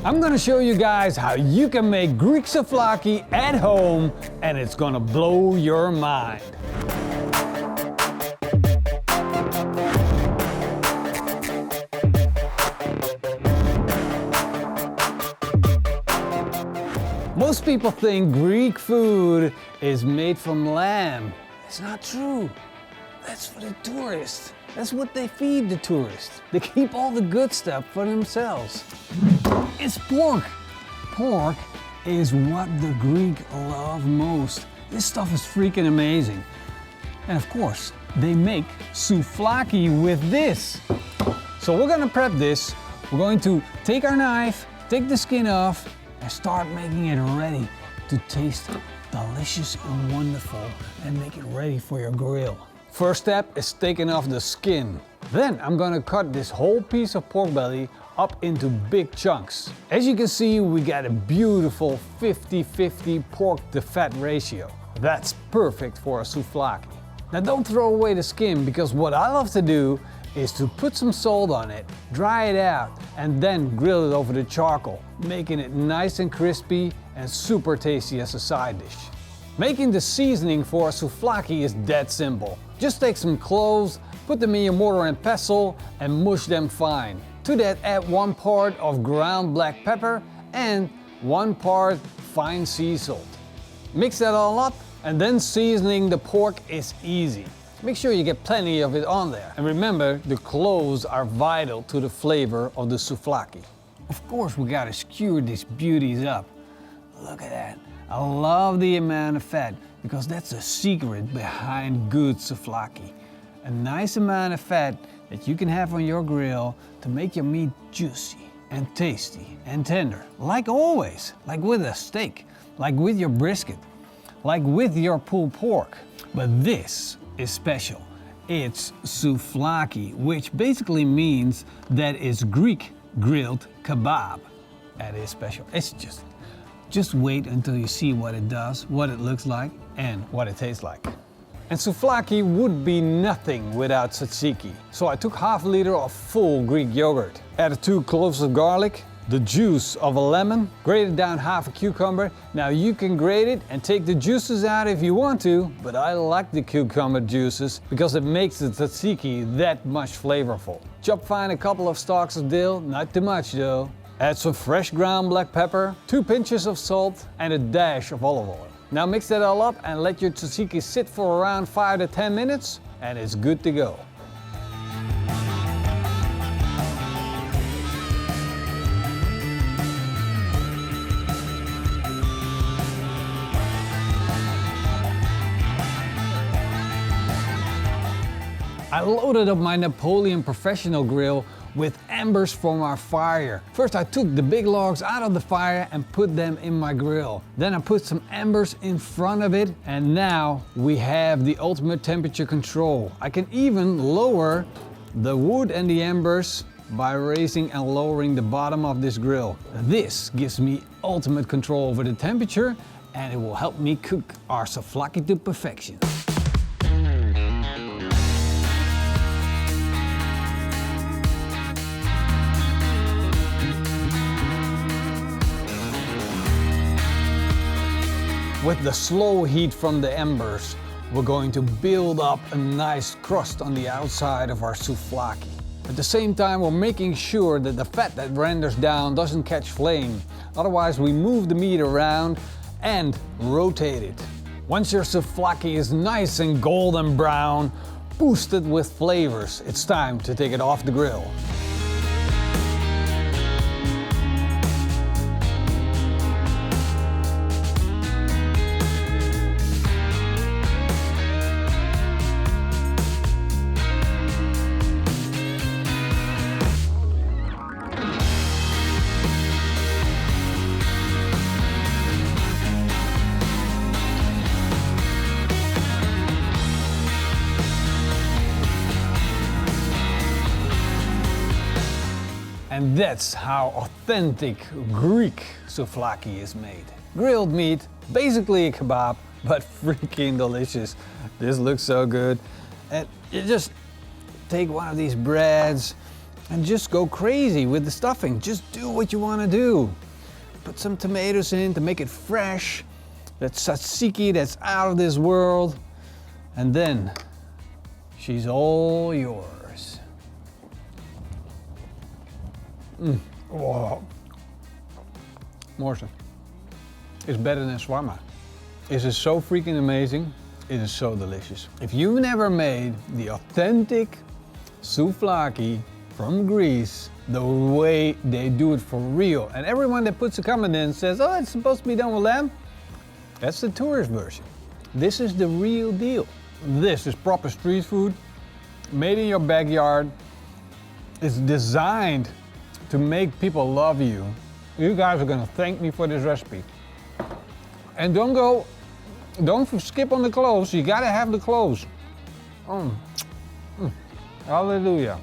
I'm gonna show you guys how you can make Greek souvlaki at home, and it's gonna blow your mind. Most people think Greek food is made from lamb. It's not true. That's for the tourists. That's what they feed the tourists. They keep all the good stuff for themselves. It's pork. Pork is what the Greek love most. This stuff is freaking amazing. And of course, they make souvlaki with this. So we're gonna prep this. We're going to take our knife, take the skin off, and start making it ready to taste delicious and wonderful and make it ready for your grill. First step is taking off the skin. Then I'm gonna cut this whole piece of pork belly up into big chunks. As you can see, we got a beautiful 50-50 pork to fat ratio. That's perfect for a souvlaki. Now don't throw away the skin, because what I love to do is to put some salt on it, dry it out, and then grill it over the charcoal, making it nice and crispy and super tasty as a side dish. Making the seasoning for a souvlaki is that simple. Just take some cloves, put them in your mortar and pestle, and mush them fine. To that, add 1 part of ground black pepper and 1 part fine sea salt. Mix that all up, and then seasoning the pork is easy. Make sure you get plenty of it on there. And remember, the cloves are vital to the flavor of the souvlaki. Of course, we gotta skewer these beauties up. Look at that. I love the amount of fat, because that's the secret behind good souvlaki. A nice amount of fat that you can have on your grill to make your meat juicy and tasty and tender. Like always, like with a steak, like with your brisket, like with your pulled pork. But this is special. It's souvlaki, which basically means that it's Greek grilled kebab. That is special. It's just wait until you see what it does, what it looks like, and what it tastes like. And souvlaki would be nothing without tzatziki. So I took half a liter of full Greek yogurt, added 2 cloves of garlic, the juice of a lemon, grated down half a cucumber. Now you can grate it and take the juices out if you want to, but I like the cucumber juices because it makes the tzatziki that much flavorful. Chop fine a couple of stalks of dill, not too much though. Add some fresh ground black pepper, 2 pinches of salt, and a dash of olive oil. Now mix that all up and let your tzatziki sit for around 5 to 10 minutes, and it's good to go. I loaded up my Napoleon professional grill with embers from our fire. First I took the big logs out of the fire and put them in my grill. Then I put some embers in front of it, and now we have the ultimate temperature control. I can even lower the wood and the embers by raising and lowering the bottom of this grill. This gives me ultimate control over the temperature, and it will help me cook our souvlaki to perfection. With the slow heat from the embers, we're going to build up a nice crust on the outside of our souvlaki. At the same time, we're making sure that the fat that renders down doesn't catch flame. Otherwise, we move the meat around and rotate it. Once your souvlaki is nice and golden brown, boosted with flavors, it's time to take it off the grill. And that's how authentic Greek souvlaki is made. Grilled meat, basically a kebab, but freaking delicious. This looks so good. And you just take one of these breads and just go crazy with the stuffing. Just do what you want to do. Put some tomatoes in to make it fresh. That tzatziki that's out of this world. And then she's all yours. Wow. Morsen, it's better than shawarma. It is so freaking amazing. It is so delicious. If you've never made the authentic souvlaki from Greece, the way they do it for real, and everyone that puts a comment in says, oh, it's supposed to be done with lamb, that's the tourist version. This is the real deal. This is proper street food, made in your backyard. It's designed to make people love you. You guys are gonna thank me for this recipe. And don't skip on the cloves. You gotta have the cloves. Hallelujah.